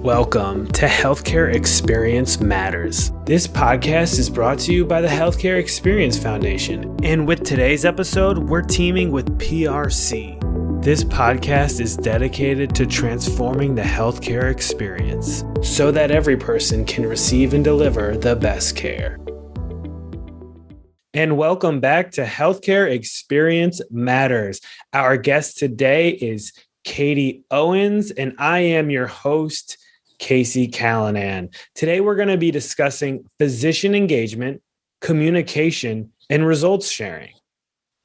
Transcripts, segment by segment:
Welcome to Healthcare Experience Matters. This podcast is brought to you by the Healthcare Experience Foundation. And with today's episode, we're teaming with PRC. This podcast is dedicated to transforming the healthcare experience so that every person can receive and deliver the best care. And welcome back to Healthcare Experience Matters. Our guest today is Katie Owens, and I am your host, Casey Callanan. Today, we're going to be discussing physician engagement, communication, and results sharing.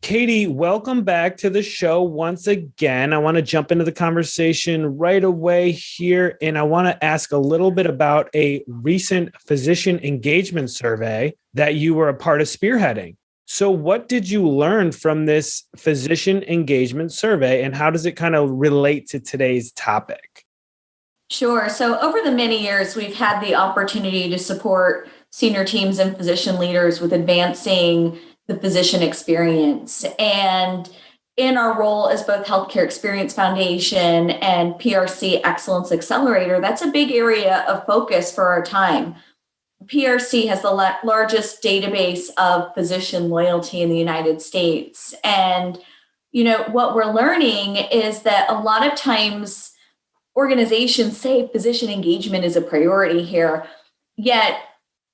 Katie, welcome back to the show once again. I want to jump into the conversation right away here, and I want to ask a little bit about a recent physician engagement survey that you were a part of spearheading. So what did you learn from this physician engagement survey, and how does it kind of relate to today's topic? Sure. So over the many years, we've had the opportunity to support senior teams and physician leaders with advancing the physician experience. And in our role as both Healthcare Experience Foundation and PRC Excellence Accelerator, that's a big area of focus for our time. PRC has the largest database of physician loyalty in the United States. And, what we're learning is that a lot of times organizations say physician engagement is a priority here, yet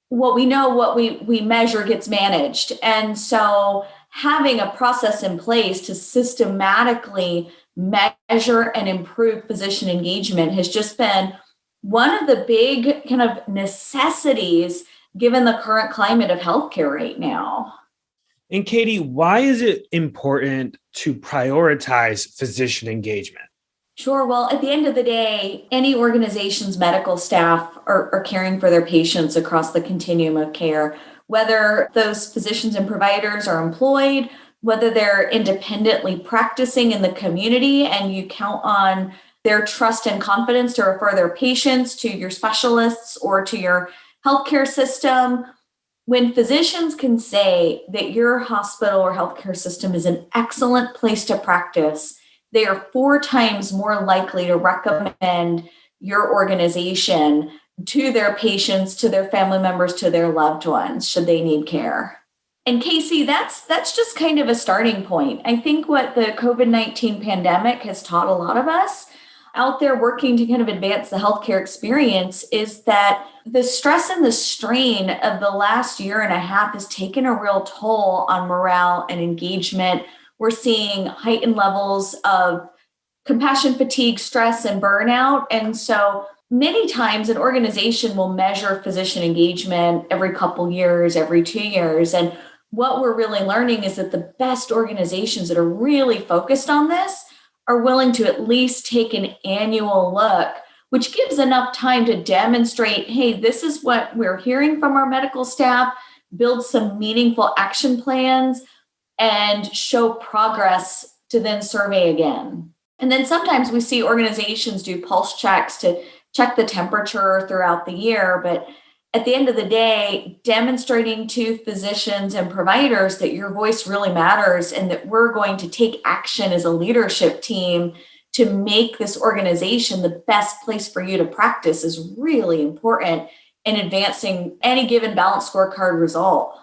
what we measure gets managed. And so having a process in place to systematically measure and improve physician engagement has just been one of the big kind of necessities given the current climate of healthcare right now. And Katie, why is it important to prioritize physician engagement? Sure. Well, at the end of the day, any organization's medical staff are caring for their patients across the continuum of care, whether those physicians and providers are employed, whether they're independently practicing in the community, and you count on their trust and confidence to refer their patients to your specialists or to your healthcare system. When physicians can say that your hospital or healthcare system is an excellent place to practice, they are 4 times more likely to recommend your organization to their patients, to their family members, to their loved ones, should they need care. And Casey, that's just kind of a starting point. I think what the COVID-19 pandemic has taught a lot of us out there working to kind of advance the healthcare experience is that the stress and the strain of the last year and a half has taken a real toll on morale and engagement. We're seeing heightened levels of compassion fatigue, stress, and burnout. And so many times an organization will measure physician engagement every couple years, every 2 years. And what we're really learning is that the best organizations that are really focused on this are willing to at least take an annual look, which gives enough time to demonstrate, hey, this is what we're hearing from our medical staff, build some meaningful action plans, and show progress to then survey again. And then sometimes we see organizations do pulse checks to check the temperature throughout the year. But at the end of the day, demonstrating to physicians and providers that your voice really matters and that we're going to take action as a leadership team to make this organization the best place for you to practice is really important in advancing any given balanced scorecard result.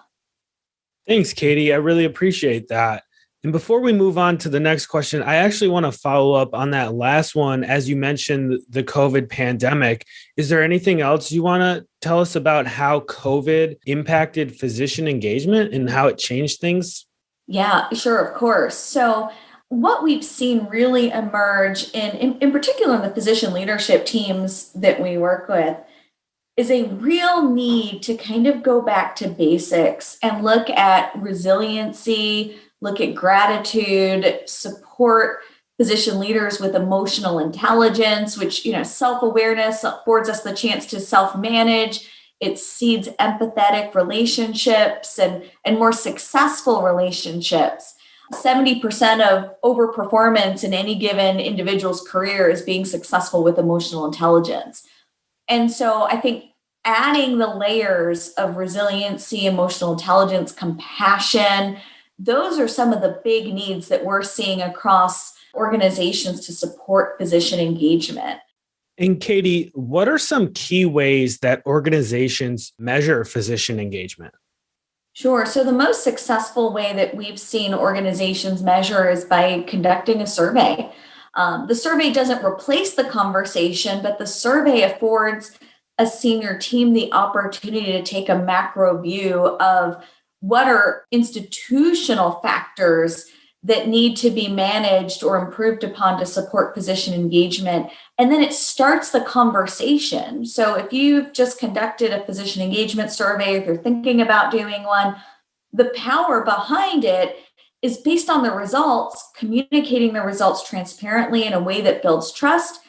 Thanks, Katie. I really appreciate that. And before we move on to the next question, I actually want to follow up on that last one. As you mentioned, the COVID pandemic, is there anything else you want to tell us about how COVID impacted physician engagement and how it changed things? Yeah, sure, of course. So what we've seen really emerge in particular in the physician leadership teams that we work with is a real need to kind of go back to basics and look at resiliency, look at gratitude, support physician leaders with emotional intelligence, which, self-awareness affords us the chance to self-manage. It seeds empathetic relationships and more successful relationships. 70% of overperformance in any given individual's career is being successful with emotional intelligence. And so I think adding the layers of resiliency, emotional intelligence, compassion, those are some of the big needs that we're seeing across organizations to support physician engagement. And Katie, what are some key ways that organizations measure physician engagement? Sure. So the most successful way that we've seen organizations measure is by conducting a survey. The survey doesn't replace the conversation, but the survey affords a senior team the opportunity to take a macro view of what are institutional factors that need to be managed or improved upon to support physician engagement. And then it starts the conversation. So if you've just conducted a physician engagement survey, if you're thinking about doing one, the power behind it is based on the results, communicating the results transparently in a way that builds trust.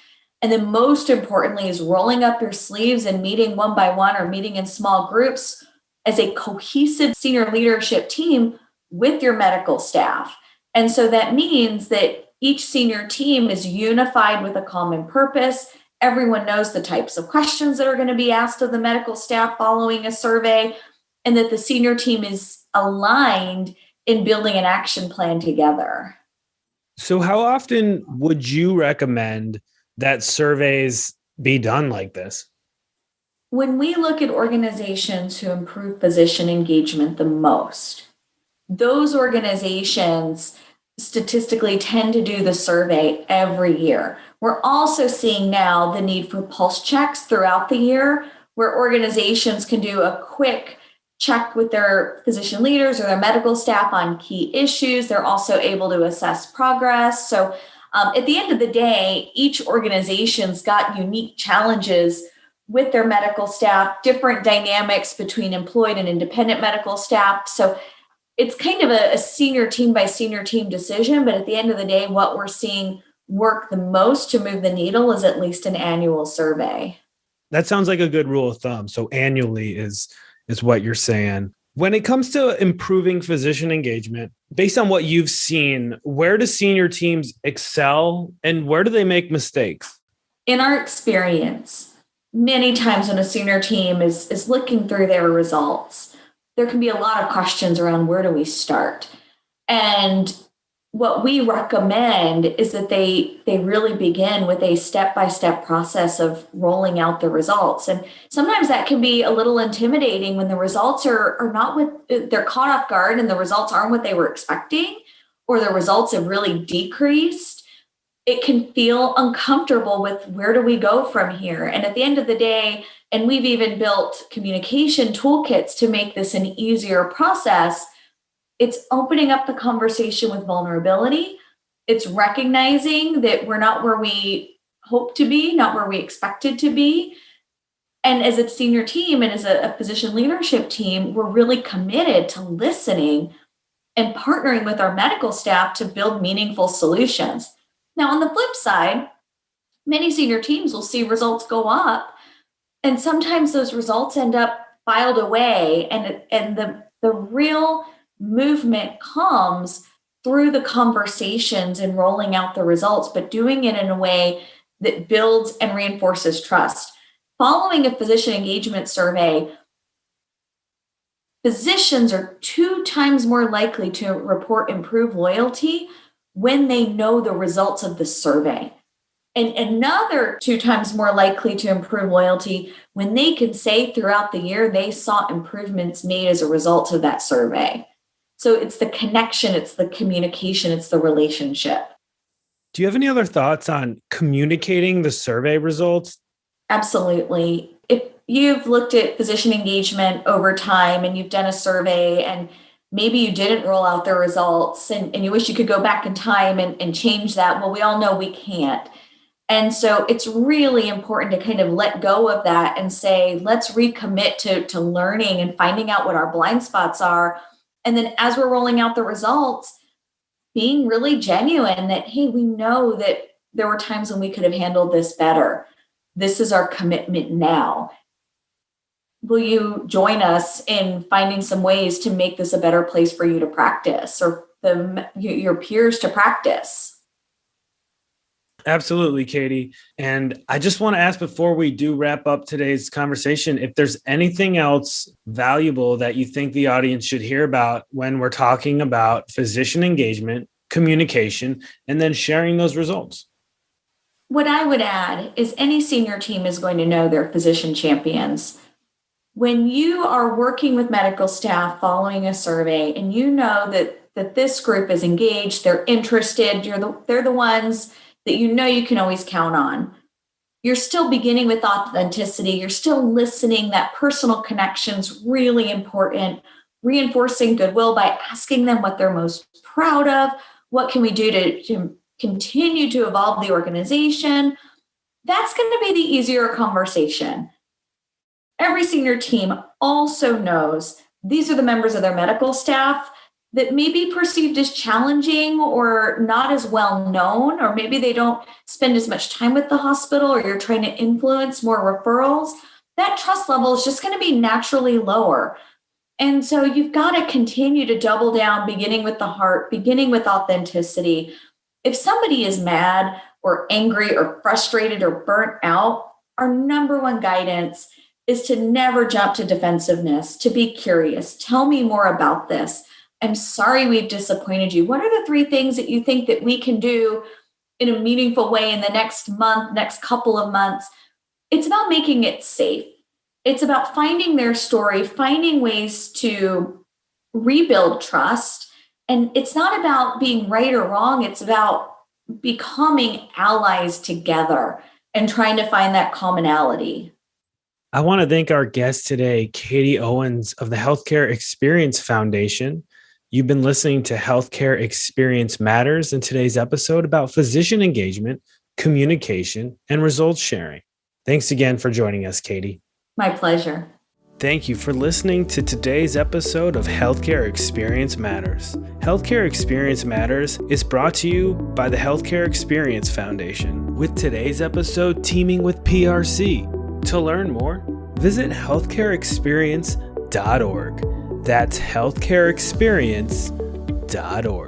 And then most importantly is rolling up your sleeves and meeting one by one or meeting in small groups as a cohesive senior leadership team with your medical staff. And so that means that each senior team is unified with a common purpose. Everyone knows the types of questions that are going to be asked of the medical staff following a survey, and that the senior team is aligned in building an action plan together. So, how often would you recommend that surveys be done like this? When we look at organizations who improve physician engagement the most, those organizations statistically tend to do the survey every year. We're also seeing now the need for pulse checks throughout the year, where organizations can do a quick check with their physician leaders or their medical staff on key issues. They're also able to assess progress. So at the end of the day, each organization's got unique challenges with their medical staff, different dynamics between employed and independent medical staff. So it's kind of a senior team by senior team decision, but at the end of the day, what we're seeing work the most to move the needle is at least an annual survey. That sounds like a good rule of thumb. So annually is what you're saying. When it comes to improving physician engagement, based on what you've seen, where do senior teams excel and where do they make mistakes? In our experience, many times when a senior team is looking through their results, there can be a lot of questions around where do we start? And what we recommend is that they really begin with a step-by-step process of rolling out the results. And sometimes that can be a little intimidating when the results are not what they're caught off guard and the results aren't what they were expecting, or the results have really decreased. It can feel uncomfortable with where do we go from here? And at the end of the day, and we've even built communication toolkits to make this an easier process, it's opening up the conversation with vulnerability. It's recognizing that we're not where we hope to be, not where we expected to be. And as a senior team and as a physician leadership team, we're really committed to listening and partnering with our medical staff to build meaningful solutions. Now, on the flip side, many senior teams will see results go up, and sometimes those results end up filed away, and the real movement comes through the conversations and rolling out the results, but doing it in a way that builds and reinforces trust. Following a physician engagement survey, physicians are 2 times more likely to report improved loyalty when they know the results of the survey. And another 2 times more likely to improve loyalty when they can say throughout the year they saw improvements made as a result of that survey. So it's the connection, it's the communication, it's the relationship. Do you have any other thoughts on communicating the survey results? Absolutely. If you've looked at physician engagement over time and you've done a survey and maybe you didn't roll out the results and you wish you could go back in time and change that, well, we all know we can't. And so it's really important to kind of let go of that and say, let's recommit to learning and finding out what our blind spots are. And then as we're rolling out the results, being really genuine that, hey, we know that there were times when we could have handled this better. This is our commitment now. Will you join us in finding some ways to make this a better place for you to practice or your peers to practice? Absolutely, Katie. And I just want to ask before we do wrap up today's conversation, if there's anything else valuable that you think the audience should hear about when we're talking about physician engagement, communication, and then sharing those results. What I would add is any senior team is going to know their physician champions. When you are working with medical staff following a survey and you know that this group is engaged, they're interested, they're the ones that you know you can always count on. You're still beginning with authenticity. You're still listening. That personal connection's really important. Reinforcing goodwill by asking them what they're most proud of. What can we do to continue to evolve the organization? That's going to be the easier conversation. Every senior team also knows these are the members of their medical staff that may be perceived as challenging or not as well known, or maybe they don't spend as much time with the hospital, or you're trying to influence more referrals. That trust level is just going to be naturally lower. And so you've got to continue to double down, beginning with the heart, beginning with authenticity. If somebody is mad or angry or frustrated or burnt out, our number one guidance is to never jump to defensiveness, to be curious. Tell me more about this. I'm sorry we've disappointed you. What are the 3 things that you think that we can do in a meaningful way in the next month, next couple of months? It's about making it safe. It's about finding their story, finding ways to rebuild trust. And it's not about being right or wrong. It's about becoming allies together and trying to find that commonality. I want to thank our guest today, Katie Owens of the Healthcare Experience Foundation. You've been listening to Healthcare Experience Matters in today's episode about physician engagement, communication, and results sharing. Thanks again for joining us, Katie. My pleasure. Thank you for listening to today's episode of Healthcare Experience Matters. Healthcare Experience Matters is brought to you by the Healthcare Experience Foundation, with today's episode teaming with PRC. To learn more, visit healthcareexperience.org. That's healthcareexperience.org.